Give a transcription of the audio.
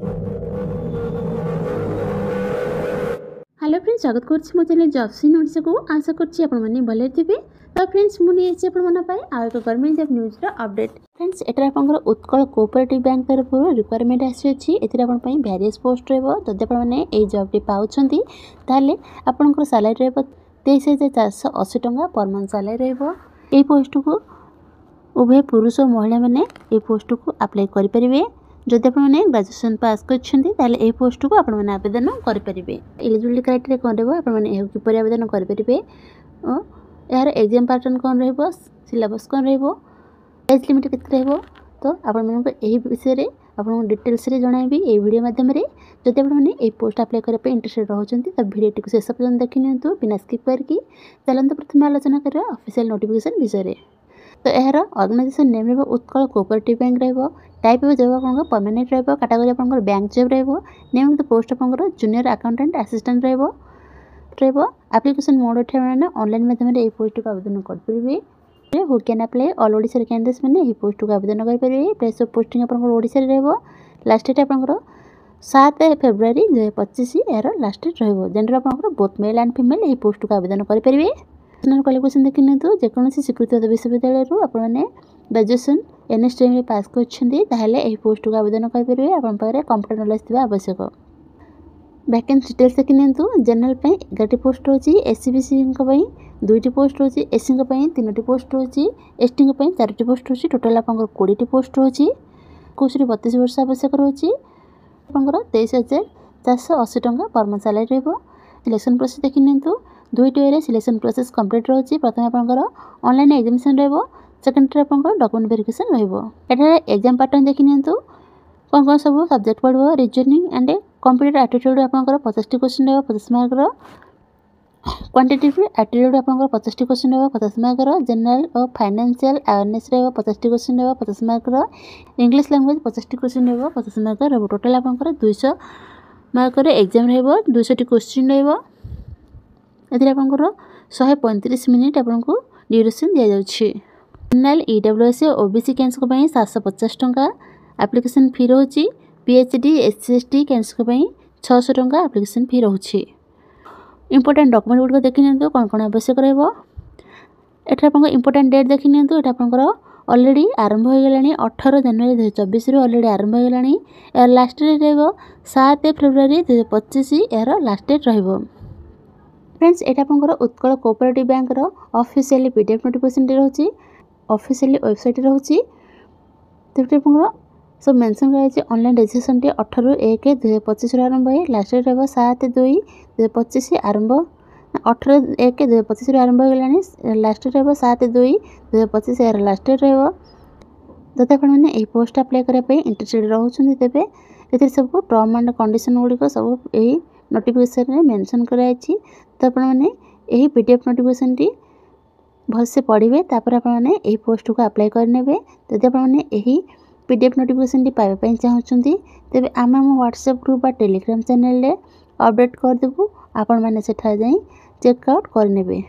Hello friends, स्वागत करछि मो चैनल जॉब्स इन ओडिशा को। आशा करछि आपण माने भले थिबे। तो फ्रेंड्स मुनि एछि आपण माने पाए आ एक गवर्नमेंट जॉब न्यूज रो अपडेट। फ्रेंड्स एटा आपनकर उत्कल कोऑपरेटिव बैंक तरफ रिक्वायरमेंट आसी अछि। एथिरा आपण पई वेरियस पोस्ट रहबो। जदि आपण माने ए जॉब टी पाउछंती ताले आपनकर सैलरी रहबो 23480 टंका पर मंथ सैलरी रहबो। ए पोस्ट को उभय पुरुष और महिला माने ए पोस्ट को अप्लाई करि परिबे। जदि आपने ग्रेजुएशन पास कर पोस्ट को आपने आवेदन करेंगे। एलिजिबिलिटी क्राइटेरिया कौन रही आवेदन करेंगे और यार एग्जाम पैटर्न कौन रही सिलेबस कौन एज लिमिट के तो आपण विषय आपको डिटेल्स जनइबी ये वीडियो मध्यम जब आपने पोस्ट अप्लाई करने इंटरेस्टेड रोचंती तो वीडियो टी शेष पर्यटन देखि नियंतु बिना स्किप करके। चलते प्रथम आलोचना करिया ऑफिशियल नोटिफिकेशन विषय। तो यार ऑर्गेनाइजेशन नेम रही उत्कल कोऑपरेटिव बैंक रही। टाइप ऑफ जॉब आपन परमानेंट रही। कैटेगरी आपन बैंक जॉब रही। नेम ऑफ द पोस्ट आपन जूनियर अकाउंटेंट असिस्टेंट रही। एप्लिकेशन मोड मैंने ऑनलाइन माध्यम ये पोस्ट को आवेदन करेंगे। Who can apply all Odisha candidates मैंने ये पोस्ट को आवेदन करेंगे। प्लेस ऑफ पोस्टिंग आपन ओडिशा रही। लास्ट डेट आपन 7 फेब्रुआरी 2025 यार लास्ट डेट रही। जेंडर आपन बोथ मेल एंड फीमेल ये पोस्ट को आवेदन करेंगे। क्वालिफिकेशन देखि नियंतु जेकोसी स्वीकृत विश्वविद्यालय आपने graduation N S T pass कर पोस्ट को आवेदन करेंगे। आप कंप्यूटर नॉलेज थी आवश्यक। वैकेंसी डिटेल्स देखि नियंतु जनरल 11 पोस्ट होची। एससी बीसी 2टी पोस्ट होची। एससी 3टी पोस्ट होची। एसटी 4टी पोस्ट होची। टोटल आपन 20टी पोस्ट होची। 21 वर्ष आवश्यक रोची। आपन 23480 टंका पर मंथ सैलरी रहबो। सिलेक्शन प्रोसेस देखि नियंतु 2टी वे सिलेक्शन प्रोसेस कंप्लीट रोची। प्रथम आपनकर ऑनलाइन एग्जामिनेशन रहबो। सेकंड रे आपनकर डॉक्यूमेंट वेरिफिकेशन रहबो। एटा एग्जाम पैटर्न देखि नियंतु कोन सब सब्जेक्ट पढबो। रीजनिंग एंड कंप्यूटर एप्टीट्यूड आपनकर 50 क्वेश्चन रहबो 50 मार्क रो। क्वांटिटेटिव एप्टीट्यूड आपनकर 50 क्वेश्चन रहबो 50 मार्क रो। जनरल और फाइनेंशियल अवेयरनेस रहबो 50 क्वेश्चन रहबो 50 मार्क रो। इंग्लिश लैंग्वेज 50 क्वेश्चन रहबो 50 मार्क रहबो। टोटल आपनकर 200 मार्क रे एग्जाम रहबो। 200 टी क्वेश्चन रहबो। एथिरे आपनकर 135 मिनिट आपनको ड्यूरेशन दिया जाउछि। जनरल ईडब्ल्यूएस और ओबीसी कैंडिडेट्स को 750 टंका एप्लिकेशन फी रोची। पीएचडी एससी एसटी कैंडिडेट्स को 600 टंका एप्लिकेशन फी रोची। इंपोर्टेंट डॉक्यूमेंट गुड को देखि नियंतु कोन कोन आवश्यक रहबो। एठा आपन इंपोर्टेंट डेट देखि नियंतु। एठा आपनकर ऑलरेडी आरंभ हो गेलानी 18 जनवरी 2024 रो ऑलरेडी आरंभ हो गेलानी। यार लास्ट डेट रहबो 7 फेब्रुआरी 2025 यार लास्ट डेट रहबो। फ्रेंड्स एटा आपनकर उत्कल कोऑपरेटिव बैंक रो ऑफिशियली पीडीएफ नोटिफिकेशन रोची। ऑफिशियली वेबसाइट रोची। तेटे आपनकर सब मेंशन कराइछि। ऑनलाइन रजिस्ट्रेशन टी 18/1/2025 रो आरंभ है। लास्ट डेट रहबो 7/2/2025 आरंभ 18/1/2025 रो आरंभ हो गेलानी। लास्ट डेट रहबो 7/2/2025 यार लास्ट डेट रहबो। जते आपण माने ए पोस्ट अप्लाई करे पे इंटरेस्टेड रहउछन तेबे एते सब टर्म एंड कंडीशन गुडी को सब एही नोटिफिकेशन रे मेंशन कराइछि। तो आपण माने एही पीडीएफ नोटिफिकेशन टी भल से पढ़िबे। तापर आपण माने एही पोस्ट को अप्लाई कर नेबे। जदि आपण माने एही पीडीएफ नोटिफिकेशन टी पाइबा पई चाहउछंती तेबे आमे हम व्हाट्सएप ग्रुप बा टेलीग्राम चैनल रे अपडेट कर देबु। आपण माने सेठा जाई चेक आउट कर नेबे।